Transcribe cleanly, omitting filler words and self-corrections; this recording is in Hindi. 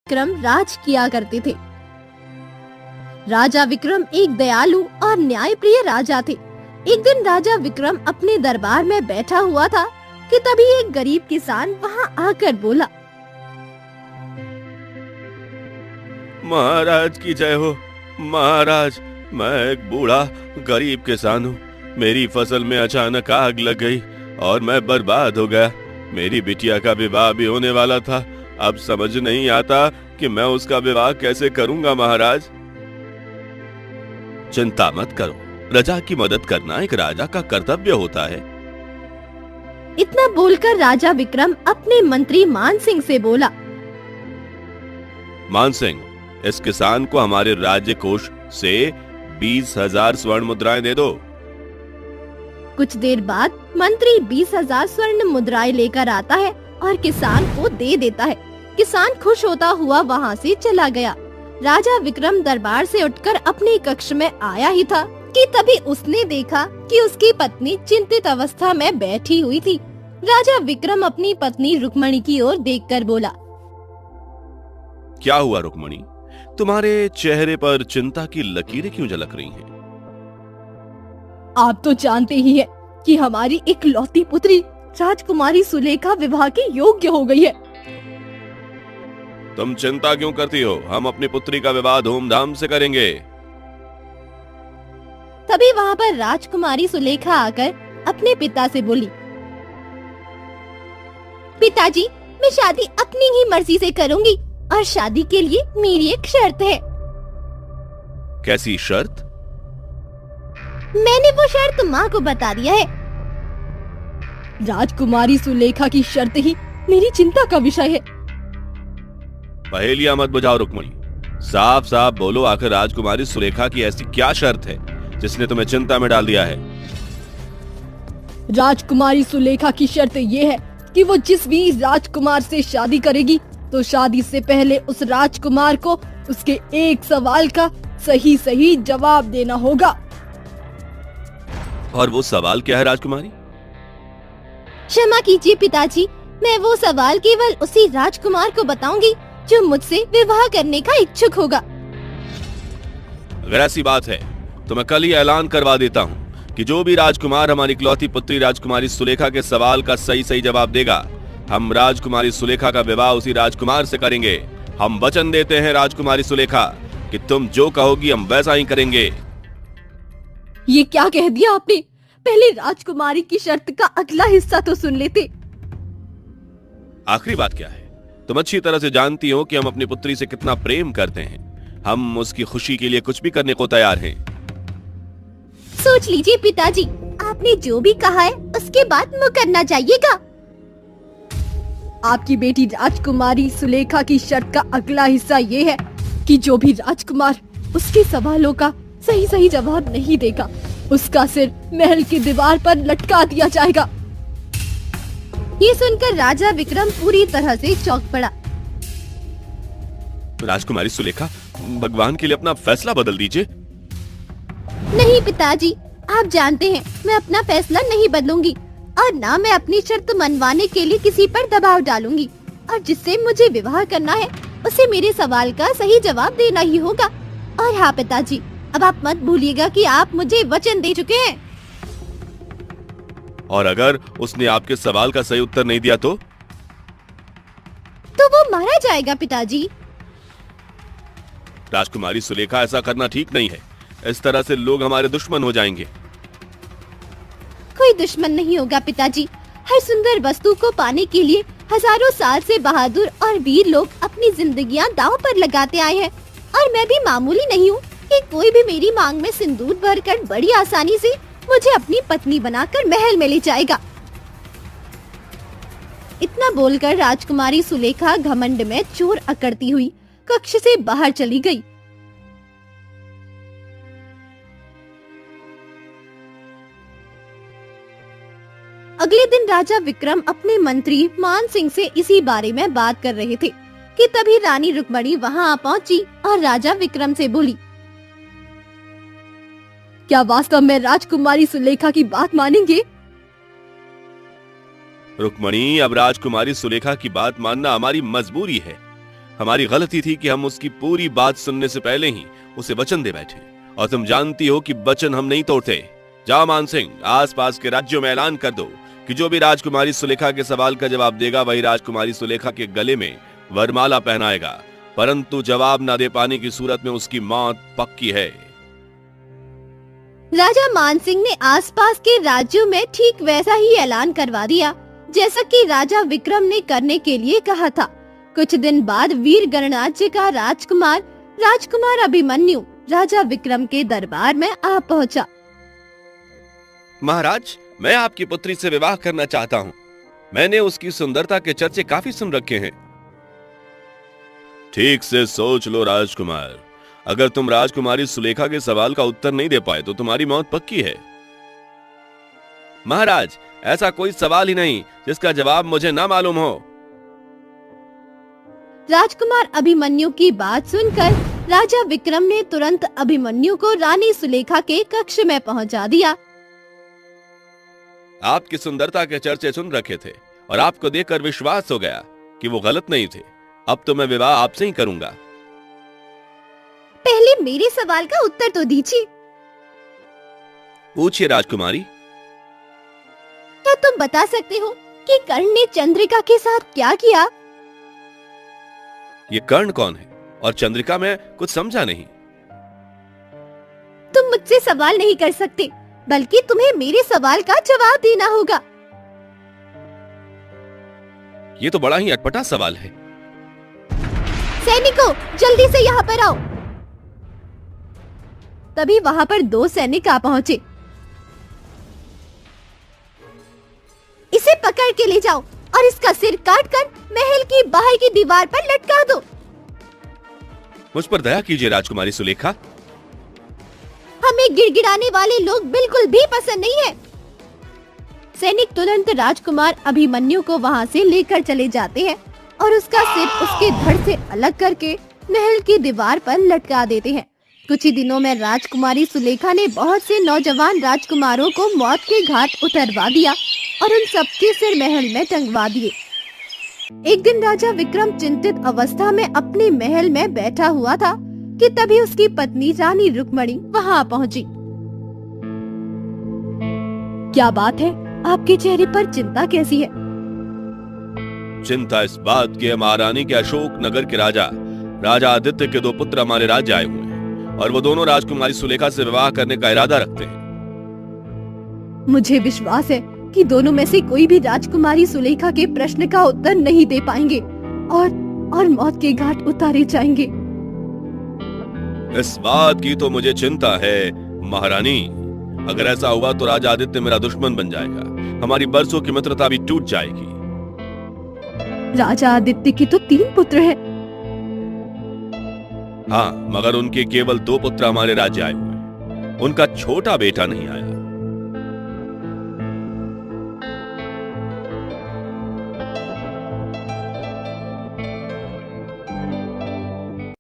विक्रम राज किया करते थे। राजा विक्रम एक दयालु और न्यायप्रिय राजा थे। एक दिन राजा विक्रम अपने दरबार में बैठा हुआ था कि तभी एक गरीब किसान वहां आकर बोला, महाराज की जय हो। महाराज, मैं एक बूढ़ा गरीब किसान हूँ। मेरी फसल में अचानक आग लग गई और मैं बर्बाद हो गया। मेरी बिटिया का विवाह भी होने वाला था। अब समझ नहीं आता कि मैं उसका विवाह कैसे करूंगा। महाराज, चिंता मत करो, प्रजा की मदद करना एक राजा का कर्तव्य होता है। इतना बोलकर राजा विक्रम अपने मंत्री मान सिंह से बोला, मान सिंह, इस किसान को हमारे राज्य कोष से 20,000 स्वर्ण मुद्राएं दे दो। कुछ देर बाद मंत्री 20,000 स्वर्ण मुद्राएं लेकर आता है और किसान को दे देता है। किसान खुश होता हुआ वहाँ से चला गया। राजा विक्रम दरबार से उठकर अपने कक्ष में आया ही था कि तभी उसने देखा कि उसकी पत्नी चिंतित अवस्था में बैठी हुई थी। राजा विक्रम अपनी पत्नी रुक्मणी की ओर देखकर बोला, क्या हुआ रुक्मणी, तुम्हारे चेहरे पर चिंता की लकीरें क्यों झलक रही हैं? आप तो जानते ही हैं कि हमारी इकलौती पुत्री राजकुमारी सुलेखा विवाह के योग्य हो गई है। तुम चिंता क्यों करती हो? हम अपनी पुत्री का विवाह धूमधाम से करेंगे। तभी वहाँ पर राजकुमारी सुलेखा आकर अपने पिता से बोली, पिताजी, मैं शादी अपनी ही मर्जी से करूंगी और शादी के लिए मेरी एक शर्त है। कैसी शर्त? मैंने वो शर्त माँ को बता दिया है। राजकुमारी सुलेखा की शर्त ही मेरी चिंता का विषय है। पहेलियां मत बुझाओ रुक्मणी, साफ साफ बोलो, आखिर राजकुमारी सुलेखा की ऐसी क्या शर्त है जिसने तुम्हें चिंता में डाल दिया है? राजकुमारी सुलेखा की शर्त ये है कि वो जिस भी राजकुमार से शादी करेगी तो शादी से पहले उस राजकुमार को उसके एक सवाल का सही सही जवाब देना होगा। और वो सवाल क्या है राजकुमारी? क्षमा कीजिए पिताजी, मैं वो सवाल केवल उसी राजकुमार को बताऊंगी जो मुझसे विवाह करने का इच्छुक होगा। अगर ऐसी बात है तो मैं कल ही ऐलान करवा देता हूँ कि जो भी राजकुमार हमारी इकलौती पुत्री राजकुमारी सुलेखा के सवाल का सही सही जवाब देगा, हम राजकुमारी सुलेखा का विवाह उसी राजकुमार से करेंगे। हम वचन देते हैं राजकुमारी सुलेखा कि तुम जो कहोगी हम वैसा ही करेंगे। ये क्या कह दिया आपने? पहले राजकुमारी की शर्त का अगला हिस्सा तो सुन लेते। आखिरी बात क्या है? तुम अच्छी तरह से जानती हो कि हम अपनी पुत्री से कितना प्रेम करते हैं। हम उसकी खुशी के लिए कुछ भी करने को तैयार हैं। सोच लीजिए पिताजी, आपने जो भी कहा है उसके बाद मुकरना चाहिएगा। आपकी बेटी राजकुमारी सुलेखा की शर्त का अगला हिस्सा ये है कि जो भी राजकुमार उसके सवालों का सही सही जवाब नहीं देगा, उसका सिर महल की दीवार पर लटका दिया जाएगा। ये सुनकर राजा विक्रम पूरी तरह से चौंक पड़ा। राजकुमारी सुलेखा, भगवान के लिए अपना फैसला बदल दीजिए। नहीं पिताजी, आप जानते हैं मैं अपना फैसला नहीं बदलूंगी और ना मैं अपनी शर्त मनवाने के लिए किसी पर दबाव डालूंगी। और जिससे मुझे विवाह करना है उसे मेरे सवाल का सही जवाब देना ही होगा। और हाँ पिताजी, अब आप मत भूलिएगा कि आप मुझे वचन दे चुके हैं। और अगर उसने आपके सवाल का सही उत्तर नहीं दिया तो वो मारा जाएगा पिताजी। राजकुमारी सुलेखा, ऐसा करना ठीक नहीं है। इस तरह से लोग हमारे दुश्मन हो जाएंगे। कोई दुश्मन नहीं होगा पिताजी। हर सुंदर वस्तु को पाने के लिए हजारों साल से बहादुर और वीर लोग अपनी जिंदगियां दांव पर लगाते आए हैं। और मैं भी मामूली नहीं हूँ कि कोई भी मेरी मांग में सिंदूर भरकर बड़ी आसानी से मुझे अपनी पत्नी बनाकर महल में ले जाएगा। इतना बोलकर राजकुमारी सुलेखा घमंड में चोर अकड़ती हुई कक्ष से बाहर चली गई। अगले दिन राजा विक्रम अपने मंत्री मान सिंह से इसी बारे में बात कर रहे थे कि तभी रानी रुक्मणी वहां आ पहुंची और राजा विक्रम से बोली, क्या वास्तव में राजकुमारी सुलेखा की बात मानेंगे? रुक्मणी, अब राजकुमारी सुलेखा की बात मानना हमारी मजबूरी है। हमारी गलती थी कि हम उसकी पूरी बात सुनने से पहले ही उसे वचन दे बैठे, और तुम जानती हो कि वचन हम नहीं तोड़ते। जाओ मान सिंह, आसपास के राज्यों में ऐलान कर दो कि जो भी राजकुमारी सुलेखा के सवाल का जवाब देगा वही राजकुमारी सुलेखा के गले में वरमाला पहनाएगा, परंतु जवाब न दे पाने की सूरत में उसकी मौत पक्की है। राजा मानसिंह ने आसपास के राज्यों में ठीक वैसा ही ऐलान करवा दिया जैसा कि राजा विक्रम ने करने के लिए कहा था। कुछ दिन बाद वीर गणराज्य का राजकुमार अभिमन्यु राजा विक्रम के दरबार में आ पहुंचा। महाराज, मैं आपकी पुत्री से विवाह करना चाहता हूँ। मैंने उसकी सुंदरता के चर्चे काफी सुन रखे हैं। ठीक से सोच लो राजकुमार, अगर तुम राजकुमारी सुलेखा के सवाल का उत्तर नहीं दे पाए तो तुम्हारी मौत पक्की है। महाराज, ऐसा कोई सवाल ही नहीं जिसका जवाब मुझे ना मालूम हो। राजकुमार अभिमन्यु की बात सुनकर राजा विक्रम ने तुरंत अभिमन्यु को रानी सुलेखा के कक्ष में पहुंचा दिया। आपकी सुंदरता के चर्चे सुन रखे थे और आपको देखकर विश्वास हो गया कि वो गलत नहीं थे। अब तो मैं विवाह आपसे ही करूंगा। पहले मेरे सवाल का उत्तर तो दीजिए। पूछिए राजकुमारी। क्या तुम बता सकते हो कि कर्ण ने चंद्रिका के साथ क्या किया? ये कर्ण कौन है और चंद्रिका में कुछ समझा नहीं। तुम मुझसे सवाल नहीं कर सकते, बल्कि तुम्हें मेरे सवाल का जवाब देना होगा। ये तो बड़ा ही अटपटा सवाल है। सैनिकों, जल्दी से यहाँ पर आओ। तभी वहाँ पर 2 सैनिक आ पहुँचे। इसे पकड़ के ले जाओ और इसका सिर काटकर महल की बाहर की दीवार पर लटका दो। मुझ पर दया कीजिए राजकुमारी सुलेखा। हमें गिड़गिड़ाने वाले लोग बिल्कुल भी पसंद नहीं है। सैनिक तुरंत राजकुमार अभिमन्यु को वहाँ से लेकर चले जाते हैं और उसका सिर उसके धड़ से अलग करके महल की दीवार पर लटका देते हैं। कुछ ही दिनों में राजकुमारी सुलेखा ने बहुत से नौजवान राजकुमारों को मौत के घाट उतरवा दिया और उन सबके सिर महल में टंगवा दिए। एक दिन राजा विक्रम चिंतित अवस्था में अपने महल में बैठा हुआ था कि तभी उसकी पत्नी रानी रुक्मणी वहां पहुंची। क्या बात है, आपके चेहरे पर चिंता कैसी है? चिंता इस बात की है महारानी के अशोक नगर के राजा आदित्य के 2 पुत्र हमारे राज्य आए हुए हैं और वो दोनों राजकुमारी सुलेखा से विवाह करने का इरादा रखते हैं। मुझे विश्वास है कि दोनों में से कोई भी राजकुमारी सुलेखा के प्रश्न का उत्तर नहीं दे पाएंगे और मौत के घाट उतारे जाएंगे। इस बात की तो मुझे चिंता है महारानी। अगर ऐसा हुआ तो राजा आदित्य मेरा दुश्मन बन जाएगा, हमारी बरसों की मित्रता भी टूट जाएगी। राजा आदित्य के तो 3 पुत्र हैं। हाँ, मगर उनके केवल 2 पुत्र हमारे राज्य आए हुए हैं। उनका छोटा बेटा नहीं आया।